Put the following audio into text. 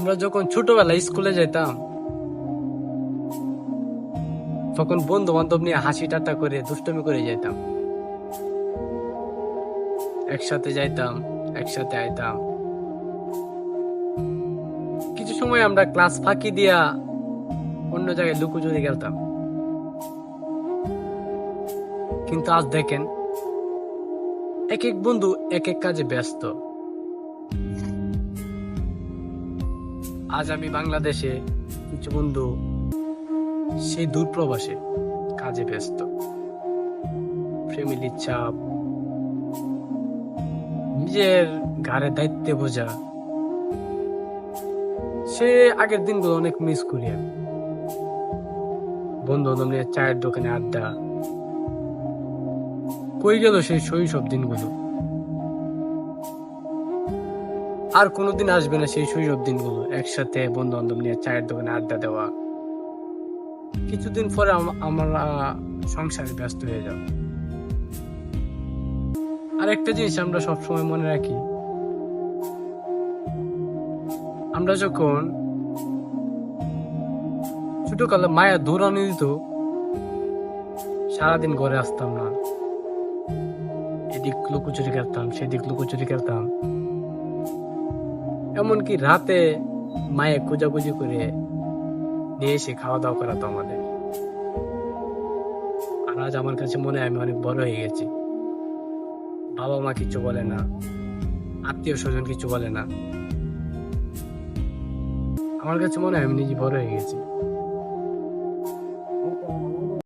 আমরা যখন ছোটবেলায় স্কুলে যেতাম তখন বন্ধু বান্ধব নিয়ে হাসি ঠাট্টা করে দুষ্টুমি করে যেতাম, একসাথে যাইতাম, একসাথে আইতাম। কিছু সময় আমরা ক্লাস ফাঁকি দিয়া অন্য জায়গায় লুকোচুরি খেলতাম। কিন্তু আজ দেখেন এক এক বন্ধু এক এক কাজে ব্যস্ত। আজ আমি বাংলাদেশে, কিছু বন্ধু সেই দূর প্রবাসে কাজে ব্যস্ত। ফ্যামিলির চাপ, নিজের ঘাড়ে দায়িত্বে বোঝা, সে আগের দিনগুলো অনেক মিস করি আমি। বন্ধু বান্ধব নিয়ে চায়ের দোকানে আড্ডা, কই গেল সেই শৈশব দিনগুলো? আর কোনোদিন আসবে না সেই শৈশব দিনগুলো, একসাথে বন্ধু বান্ধব নিয়ে চায়ের দোকানে আড্ডা দেওয়া। কিছুদিন পরে আমরা সংসারে ব্যস্ত হয়ে যাব। আর একটা জিনিস আমরা সবসময় মনে রাখি, আমরা যখন ছোটকালে মায়া দৌড়ানি দিত, সারাদিন ঘরে আসতাম না, এদিক লুকোচুরি খেলতাম, সেদিক লুকোচুরি খেলতাম। এমনকি রাতে মায়ে খোঁজাখুঁজি করে নিয়ে এসে খাওয়া দাওয়া করাতো আমাদের। আর আজ আমার কাছে মনে হয় আমি অনেক বড় হয়ে গেছি। বাবা মা কিছু বলে না, আত্মীয় স্বজন কিছু বলে না। আমার কাছে মনে হয় আমি নিজে বড় হয়ে গেছি।